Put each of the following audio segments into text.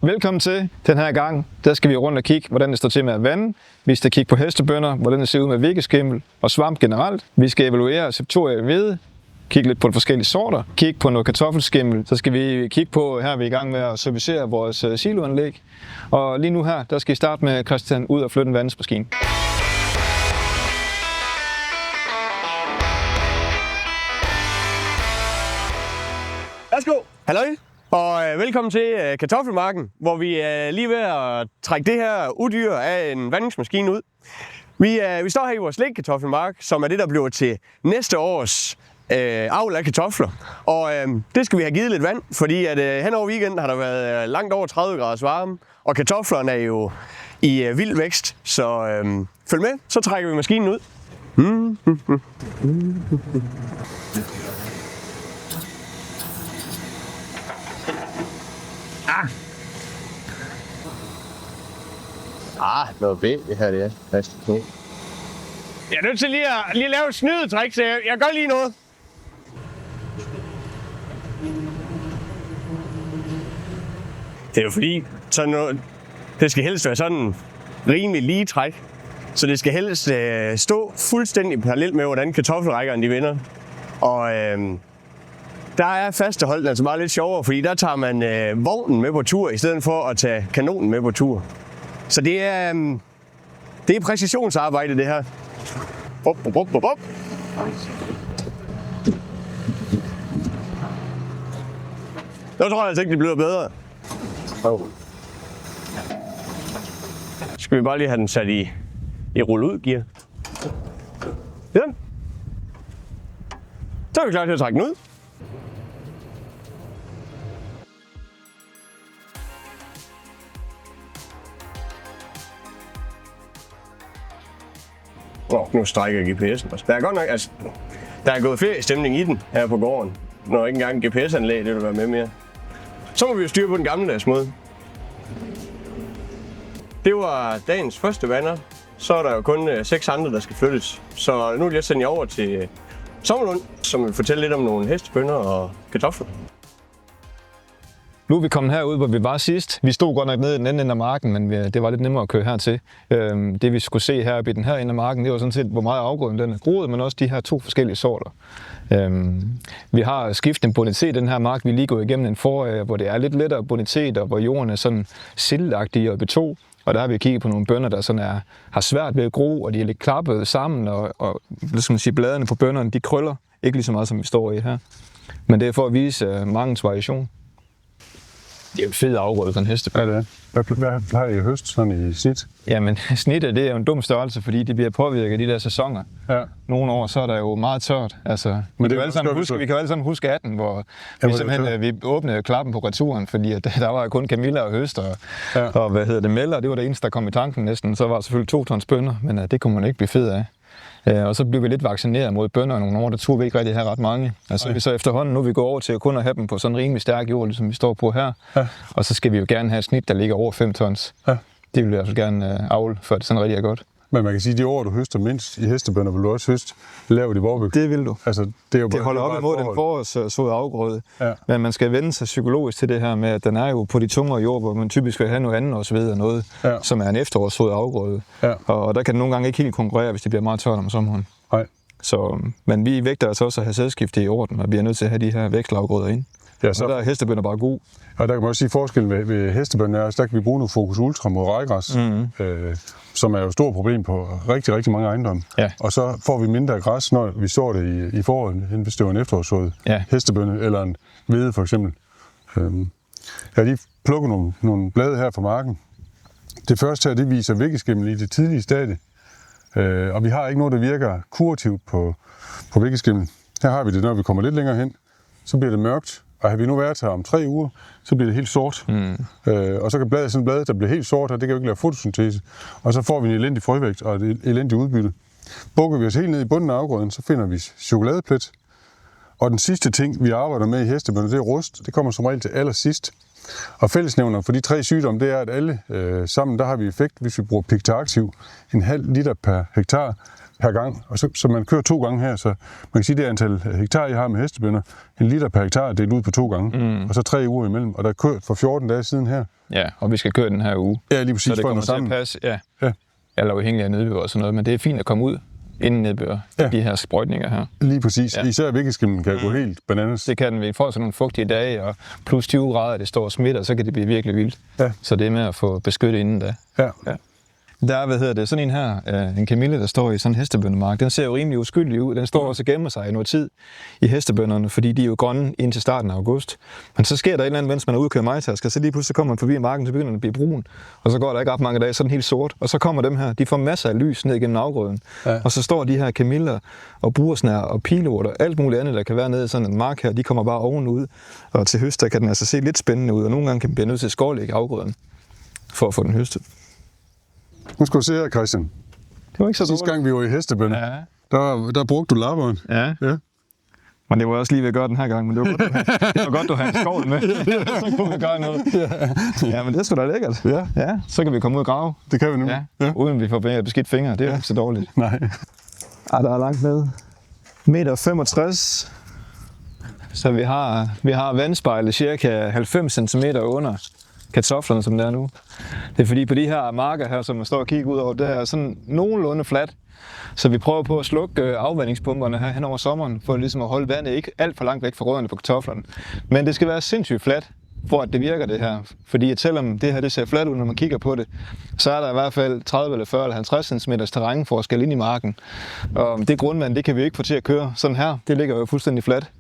Velkommen til. Den her gang, der skal vi rundt og kigge, hvordan det står til med at vande. Vi skal kigge på hestebønner, hvordan det ser ud med vikkeskimmel og svamp generelt. Vi skal evaluere septoria i hvede, kigge lidt på de forskellige sorter, kigge på noget kartoffelskimmel. Så skal vi kigge på, her er vi i gang med at servicere vores siloanlæg. Og lige nu her, der skal I starte med Christian ud og flytte en vandmaskine. Værsgo. Halløj. Og velkommen til kartoffelmarken, hvor vi er lige ved at trække det her udyr af en vandingsmaskine ud. Vi står her i vores lægkartoffelmark, som er det, der bliver til næste års avl af kartofler. Og det skal vi have givet lidt vand, fordi at hen over weekenden har der været langt over 30 graders varme, og kartoflerne er jo i vild vækst. Så følg med, så trækker vi maskinen ud. Noget B, det her det er fast på. Jeg er nødt til lige at lave et snydetrik, så jeg gør lige noget. Det er jo fordi, sådan noget, det skal helst være sådan rimelig lige træk. Så det skal helst stå fuldstændig parallelt med, hvordan kartoffelrækkerne de vender. Og der er fasteholden altså bare lidt sjovere, fordi der tager man vognen med på tur, i stedet for at tage kanonen med på tur. Så det er præcisionsarbejde, det her. Op. Der tror jeg altså ikke, det bliver bedre. Skal vi bare lige have den sat i rulle-ud-gear. Ja. Så er vi klar til at trække den ud. Nu strækker GPS'en. Der er godt nok, altså, der er gået feriestemning i den her på gården, når ikke engang GPS-anlæg det vil være med mere. Så må vi jo styre på den gammeldags måde. Det var dagens første vander. Så er der jo kun 6 andre, der skal flyttes. Så nu vil jeg sende jer over til Sommerlund, som vil fortælle lidt om nogle hestebønner og kartofler. Nu er vi kommet herud, hvor vi var sidst. Vi stod godt nok nede i den anden ende af marken, men det var lidt nemmere at køre hertil. Det vi skulle se her i den her ende af marken, det var sådan set, hvor meget afgrøden den er groet, men også de her 2 forskellige sorter. Vi har skiftet en bonitet i den her mark. Vi er lige gået igennem en forår, hvor det er lidt lettere bonitet, og hvor jorden er sådan sildagtig og beton. Og der har vi kigget på nogle bønner, der sådan har svært ved at gro, og de er lidt klappet sammen, og skal man sige, bladene på bønnerne, de krøller. Ikke lige så meget, som vi står i her. Men det er for at vise mangens variation. Det er jo en fed afgrøde for en hestebønne. Ja, det er. Hvad plejer I at høste sådan i snit? Jamen, snittet det er jo en dum størrelse, fordi de bliver påvirket af de der sæsoner. Ja. Nogle år, så er der jo meget tørt. Altså, vi kan jo alle sammen huske 18, hvor vi åbnede klappen på returen, fordi at der var jo kun Camilla og høst og Meller, det var det eneste, der kom i tanken næsten. Så var der selvfølgelig 2 tons bønner, men det kunne man ikke blive fed af. Og så blev vi lidt vaccineret mod bønner i nogle år, der turde vi ikke rigtig have ret mange. Altså vi så efterhånden, nu vi går over til kun at have dem på sådan en rimelig stærk jord, ligesom vi står på her. Ja. Og så skal vi jo gerne have et snit, der ligger over 5 tons. Ja. Det vil vi altså gerne avle, før det sådan rigtig er godt. Men man kan sige, at de år, du høster mindst i hestebønner, vil du også høste lavt i Vorbøk. Det vil du. Altså, det holder op imod den forårssåede afgrøde. Ja. Men man skal vende sig psykologisk til det her med, at den er jo på de tungere jord, hvor man typisk vil have noget andet osv. Noget, som er en efterårssået afgrøde. Ja. Og der kan den nogle gange ikke helt konkurrere, hvis det bliver meget tørt om sommeren. Nej. Men vi vægter altså også at have sædskifte i orden, og vi er nødt til at have de her vækstafgrøder ind. Ja, så der er hestebønner bare god. Og der kan man også sige, forskellen ved hestebønner er, der kan vi bruge noget Focus Ultra mod rejgræs, som er jo et stort problem på rigtig, rigtig mange ejendomme. Ja. Og så får vi mindre græs, når vi så det i foråret, hvis det var en efterårssået hestebønne eller en hvede for eksempel. Jeg har lige plukket nogle blade her fra marken. Det første her, det viser vikkeskimmel i det tidlige stadie. Og vi har ikke noget, der virker kurativt på vikkeskimmel. Her har vi det, når vi kommer lidt længere hen, så bliver det mørkt. Og har vi nu været her om 3 uger, så bliver det helt sort. Og så kan sådan et blad, der bliver helt sort, og det kan jo ikke lave fotosyntese. Og så får vi en elendig frøvægt og et elendigt udbytte. Bukker vi os helt ned i bunden af afgrøden, så finder vi chokoladeplet. Og den sidste ting, vi arbejder med i hestebønner, det er rust. Det kommer som regel til allersidst. Og fællesnævner for de 3 sygdomme, det er, at alle sammen, der har vi effekt, hvis vi bruger Picta Activ, 0,5 liter per hektar per gang. Og så man kører 2 gange her, så man kan sige, det antal hektar, I har med hestebønner, 1 liter per hektar er delt ud på 2 gange, og så 3 uger imellem. Og der er kørt for 14 dage siden her. Ja, og vi skal køre den her uge. Ja, lige præcis. Så det kommer til at passe, ja. Eller afhængig af nedbør og sådan noget, men det er fint at komme ud inden nedbør, de her sprøjtninger her. Lige præcis. Ja. Især vækkeskimmen kan gå helt bananas. Det kan den. Vi får sådan nogle fugtige dage, og plus 20 grader, det står og smitter, så kan det blive virkelig vildt. Ja. Så det er med at få beskyttet inden da. Ja. Der er, sådan en her, en kamille, der står i sådan en hestebønnemark. Den ser jo rimelig uskyldig ud. Den står også og gemmer sig i noget tid i hestebønnerne, fordi de er jo grønne indtil starten af august. Men så sker der et eller andet, mens man er ude og køre majtasker, så lige pludselig kommer man forbi marken, så begynder den at blive brun. Og så går der ikke ret mange dage, så er den helt sort. Og så kommer dem her, de får masser af lys ned igennem afgrøden. Ja. Og så står de her kamiller og bursnær og pilorter, alt muligt andet, der kan være nede i sådan en mark her, de kommer bare ovenud. Og til høst, der kan den altså se lidt spændende ud, og nogle gange kan man blive nødt til at skårlægge afgrøden for at få den høstet. Nu skal du se her, Christian. Det var ikke så dårligt. Sidste gang vi var i hestebønne, der brugte du lapperen. Ja. Men det var også lige ved at gøre den her gang, men det var godt, du havde en skovl med. Så kunne vi gøre noget. Ja, men det er sgu da lækkert. Ja, så kan vi komme ud og grave. Det kan vi nu. Ja. Uden vi får beskidt fingre. Det er jo ikke så dårligt. Nej. Der er langt ned. 1,65 m. Så vi har vandspejlet cirka 90 cm under kartoflerne, som det er nu. Det er fordi på de her marker her, som man står og kigger ud over, det er sådan nogenlunde fladt. Så vi prøver på at slukke afvandingspumperne her hen over sommeren, for ligesom at holde vandet ikke alt for langt væk fra rødderne på kartoflerne. Men det skal være sindssygt fladt, for at det virker det her. Fordi at selvom det her det ser fladt ud, når man kigger på det, så er der i hvert fald 30 eller 40 eller 50 cm terrænforskel ind i marken. Og det grundvand, det kan vi ikke få til at køre sådan her. Det ligger jo fuldstændig fladt.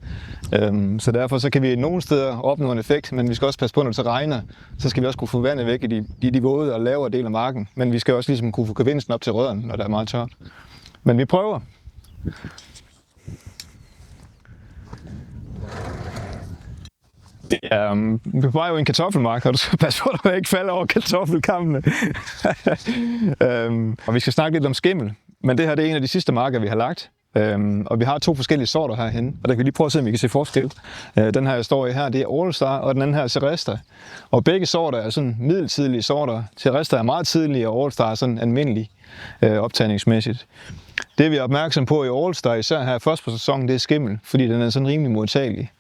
Så derfor så kan vi nogle steder opnå en effekt, men vi skal også passe på, når det så regner, så skal vi også kunne få vandet væk i de våde og lavere del af marken. Men vi skal også ligesom kunne få gevinsten op til rødderne, når der er meget tørt. Men vi prøver. Vi var jo en kartoffelmark, og du skal passe på, at du ikke falder over kartoffelkammene. Og vi skal snakke lidt om skimmel, men det her det er en af de sidste marker, vi har lagt. Og vi har 2 forskellige sorter herhenne, og der kan vi lige prøve at se, om vi kan se forskel. Den her, jeg står i her, det er All Star, og den anden her er Seresta. Og begge sorter er sådan middeltidlige sorter. Seresta er meget tidlige, og All Star er sådan almindelig optagningsmæssigt. Det vi er opmærksom på i All Star, især her først på sæsonen, det er skimmel, fordi den er sådan rimelig modtagelig.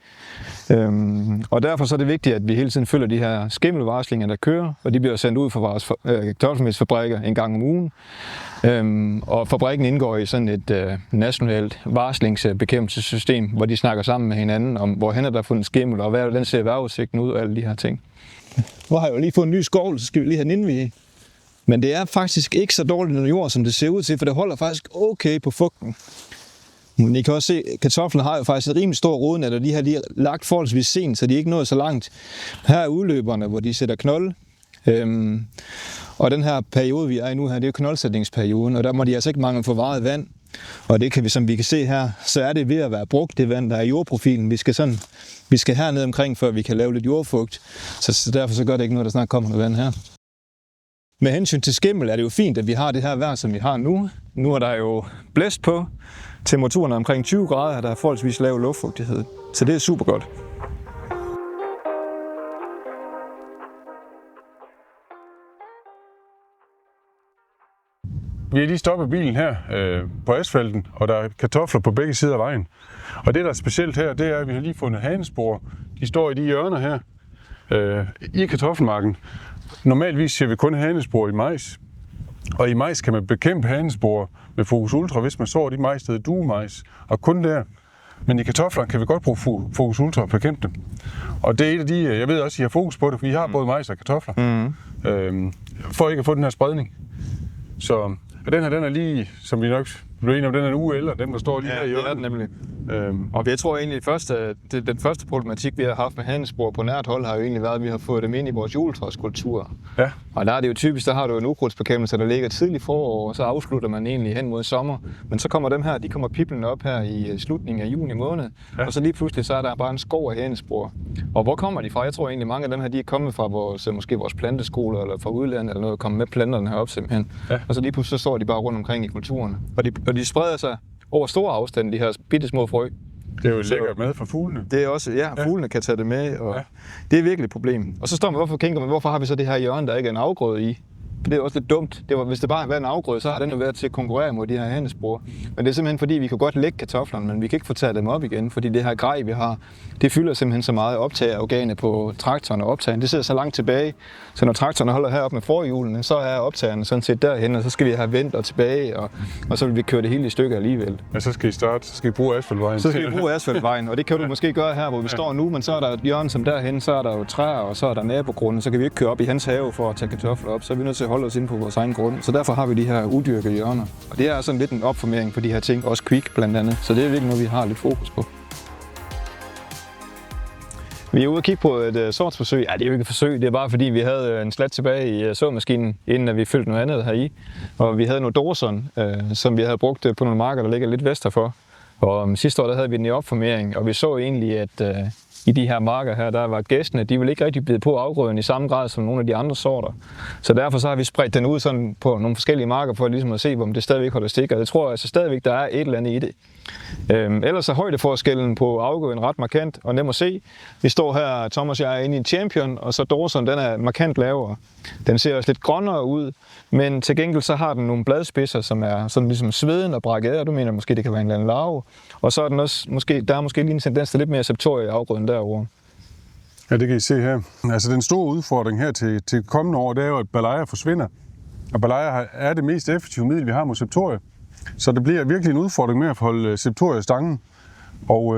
Og derfor så er det vigtigt, at vi hele tiden følger de her skimmelvarslinger, der kører, og de bliver sendt ud fra vores kartoffelmelsfabrikker en gang om ugen. Og fabrikken indgår i sådan et nationalt varslingsbekæmpelsessystem, hvor de snakker sammen med hinanden om, hvor hen er der fundet skimmel, og hvordan ser vejrudsigten ud og alle de her ting. Nu har jeg jo lige fået en ny skovl, så skal vi lige have den indvige. Men det er faktisk ikke så dårligt noget jord, som det ser ud til, for det holder faktisk okay på fugten. Men I kan også se, at kartoflerne har jo faktisk et rimelig stor rodnet, og de har lige lagt forholdsvis sent, så de er ikke nået så langt. Her er udløberne, hvor de sætter knolde. Og den her periode, vi er i nu her, det er jo knoldsætningsperioden, og der må de altså ikke mangle forvaret vand. Og det kan vi, som vi kan se her, så er det ved at være brugt, det vand, der er i jordprofilen. Vi skal herned omkring, før vi kan lave lidt jordfugt. Så derfor så gør det ikke noget, der snart kommer noget vand her. Med hensyn til skimmel er det jo fint, at vi har det her vejr, som vi har nu. Nu er der jo blæst på. Temperaturen er omkring 20 grader, og der er forholdsvis lav luftfugtighed. Så det er super godt. Vi har lige stoppet bilen her på asfalten, og der er kartofler på begge sider af vejen. Og det, der er specielt her, det er, at vi har lige fundet hanespor. De står i de hjørner her i kartoffelmarken. Normalvis ser vi kun hanespor i majs. Og i majs kan man bekæmpe hanespor med Focus Ultra, hvis man sår de majs, der hedder duemajs, og kun der. Men i kartofler kan vi godt bruge Focus Ultra og bekæmpe dem. Og det er et af de, jeg ved også, I har fokus på det, for I har både majs og kartofler, for ikke at få den her spredning. Så den her, den er lige, som vi nok blev enige om, den er en uge eller den, der står lige her i hjørnet. Ja, det er den nemlig. Og jeg tror egentlig, den første problematik, vi har haft med hanespor på nært hold, har jo egentlig været, at vi har fået dem ind i vores juletræskultur. Ja. Og der er det jo typisk, der har du en ukrudtsbekæmpelse, der ligger tidligt forår, og så afslutter man egentlig hen mod sommer. Men så kommer dem her, de kommer piblende op her i slutningen af juni måned, og så lige pludselig, så er der bare en skov af hanespor. Og hvor kommer de fra? Jeg tror egentlig, mange af dem her, de er kommet fra måske vores planteskoler, eller fra udlandet, eller noget, kommet med planterne herop simpelthen. Ja. Og så lige pludselig, så står de bare rundt omkring i kulturen. Og de spreder sig over store afstande, de her bitte små frø. Det er jo lækkert mad for fuglene. Det er også, fuglene kan tage det med, og det er virkelig et problem. Og så står man, hvorfor har vi så det her hjørne, der ikke er en afgrøde i? det er også lidt dumt. Hvis det bare har været en afgrøde, så har den jo været til at konkurrere mod de her handelsspor. Men det er simpelthen fordi, vi kan godt lægge kartoflerne, men vi kan ikke få taget dem op igen, fordi det her grej, vi har, det fylder simpelthen så meget optag af organet på traktoren og optagen. Det sidder så langt tilbage, så når traktoren holder heroppe med forhjulene, så er optagerne sådan set derhen, og så skal vi have vendt og tilbage, og så vil vi køre det hele i stykker alligevel. Ja, så skal I bruge asfaltvejen. Så skal vi bruge asfaltvejen, og det kan du måske gøre her, hvor vi står nu, men så er der et hjørne som derhen, så er der jo træer, og så er der nabogrunden, så kan vi ikke køre op i hans have for at tage kartofler op, så er vi nødt til at holde os inde på vores egen grund. Så derfor har vi de her udyrkede hjørner. Og det er sådan lidt en opformering for de her ting, også Quick blandt andet. Så det er virkelig noget, vi har lidt fokus på. Vi er ude og kigge på et sortsforsøg. Ja, det er jo ikke et forsøg, det er bare fordi, vi havde en slat tilbage i såmaskinen, inden vi fyldte noget andet heri. Og vi havde noget Dorson, som vi havde brugt på nogle marker, der ligger lidt vest herfor. Og sidste år der havde vi den i opformering, og vi så egentlig, at i de her marker her, der var gæstene, de ville ikke rigtig blive på afgrøden i samme grad som nogle af de andre sorter. Så derfor så har vi spredt den ud sådan på nogle forskellige marker for ligesom at se, om det stadigvæk holder stik. Og jeg tror altså stadigvæk, der er et eller andet i det. Ellers er højdeforskellen på afgrøden ret markant og nem at se. Vi står her, Thomas og jeg er inde i en Champion, og så Dorson, den er markant lavere. Den ser også lidt grønnere ud, men til gengæld så har den nogle bladspidser, som er sådan ligesom sveden og brækket af, og du mener måske, det kan være en eller anden larve. Og så er den også, der er måske lige en tendens til lidt mere septorie i afgrøden derovre. Ja, det kan I se her. Altså den store udfordring her til kommende år, det er jo, at Bayer forsvinder. Og Bayer er det mest effektive middel, vi har mod septorie. Så det bliver virkelig en udfordring med at holde septorie i stangen. Og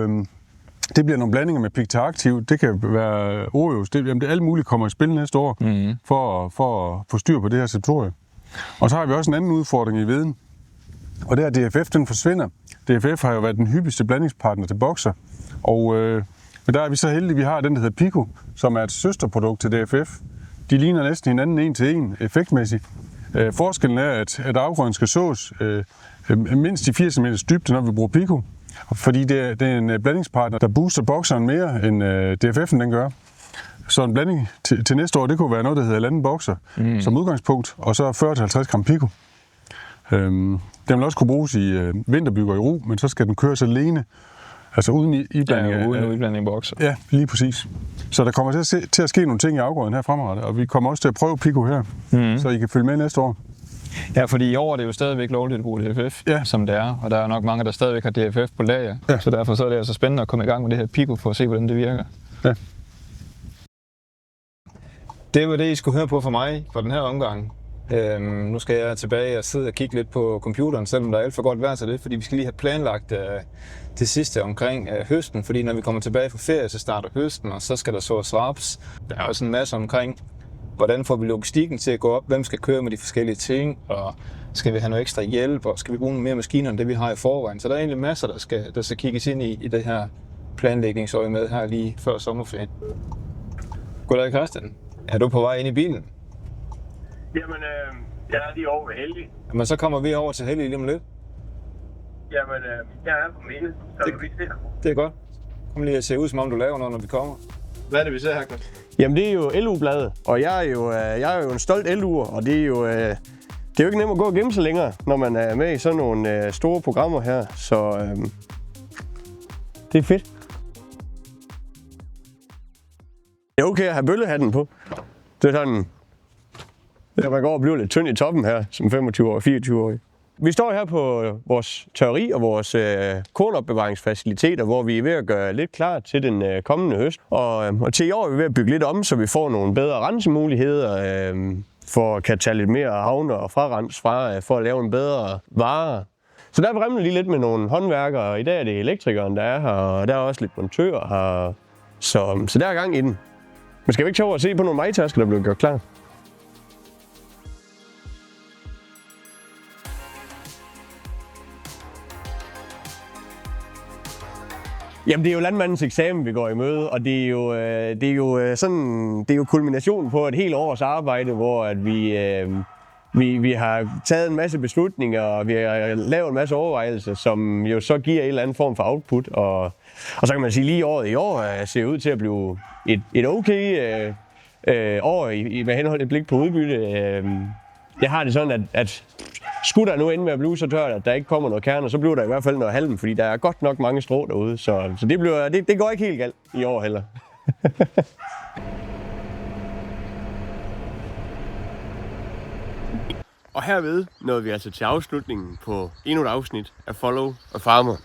det bliver nogle blandinger med Picta-aktiv. Det kan være Oreos. Det alt muligt kommer i spil næste år for at få styr på det her septorie. Og så har vi også en anden udfordring i veden. Og det er, at DFF den forsvinder. DFF har jo været den hyppigste blandingspartner til Boxer. Og men der er vi så heldige, at vi har den, der hedder Pico, som er et søsterprodukt til DFF. De ligner næsten hinanden en til en effektmæssigt. Forskellen er, at afgrøden skal sås mindst i 80 cm dybde, når vi bruger Pico. Fordi det er en blandingspartner, der booster Boxeren mere, end DFF'en den gør. Så en blanding til næste år, det kunne være noget, der hedder 1,5 Boxer som udgangspunkt, og så 40-50 gram Pico. Den vil også kunne bruges i vinterbygger i ro, men så skal den køres alene. Altså uden iblanding. Ja, uden iblanding Boxer. Ja, lige præcis. Så der kommer til at ske nogle ting i afgrøden her fremadrettet, og vi kommer også til at prøve Pico her, så I kan følge med næste år. Ja, fordi i år er det jo stadigvæk lovligt at bruge DFF, som det er, og der er nok mange, der stadigvæk har DFF på lager, så derfor så er det altså spændende at komme i gang med det her Pico for at se, hvordan det virker. Ja. Det var det, I skulle høre på for mig for den her omgang. Nu skal jeg tilbage og sidde og kigge lidt på computeren, selvom der er alt for godt vejr til det, fordi vi skal lige have planlagt det sidste omkring høsten, fordi når vi kommer tilbage fra ferie, så starter høsten, og så skal der sås raps. Der er også en masse omkring, hvordan får vi logistikken til at gå op, hvem skal køre med de forskellige ting, og skal vi have noget ekstra hjælp, og skal vi bruge mere maskiner end det, vi har i forvejen. Så der er egentlig masser, der skal kigges ind i det her planlægningsøje med her lige før sommerferien. Goddag Christian. Er du på vej ind i bilen? Jamen, jeg er lige over ved Helge. Jamen, så kommer vi over til Helge lige om lidt. Jamen, jeg er på mine, så vi ser. Det er godt. Kom lige at se ud, som om du laver noget, når vi kommer. Hvad er det, vi ser her, Christian? Jamen, det er jo LU-bladet, og jeg er jo en stolt LU'er, og det er jo ikke nemt at gå og gemme sig længere, når man er med i sådan nogle store programmer her, så det er fedt. Det er okay at have bøllehatten på. Det er sådan, at man går og bliver lidt tynd i toppen her, som 25-årig, 24-årig. Vi står her på vores tørreri og vores kornopbevaringsfaciliteter, hvor vi er ved at gøre lidt klar til den kommende høst. Og til i år er vi ved at bygge lidt om, så vi får nogle bedre rensemuligheder, for at kan tage lidt mere havne og frarens fra, for at lave en bedre vare. Så der vrimler lige lidt med nogle håndværkere. I dag er det elektrikeren, der er her, og der er også lidt montører her. Så der er gang i den. Men skal vi ikke tage over og se på nogle majtasker, der bliver gjort klar? Jamen, det er jo landmandens eksamen, vi går i møde, og det er jo kulminationen på et helt års arbejde, hvor at vi har taget en masse beslutninger, og vi har lavet en masse overvejelser, som jo så giver en eller anden form for output. Og så kan man sige, lige året i år ser ud til at blive et okay år med henhold til blik på udbytte. Jeg har det sådan, at skulle der nu ende med at blive så tørt, at der ikke kommer noget kerne, så bliver der i hvert fald noget halm, fordi der er godt nok mange strå derude. Så det går ikke helt galt i år heller. Og herved nåede vi altså til afslutningen på endnu et afsnit af Follow a Farmer.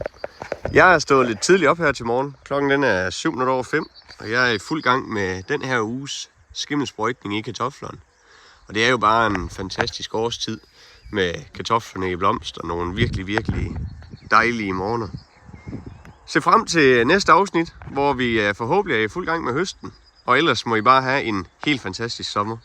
Jeg er stået lidt tidligt op her til morgen. Klokken den er 7:05, og jeg er i fuld gang med den her uges skimmelsprøjtning i kartoflerne. Og det er jo bare en fantastisk årstid med kartoflerne i blomst og nogle virkelig, virkelig dejlige morgener. Se frem til næste afsnit, hvor vi forhåbentlig er i fuld gang med høsten. Og ellers må I bare have en helt fantastisk sommer.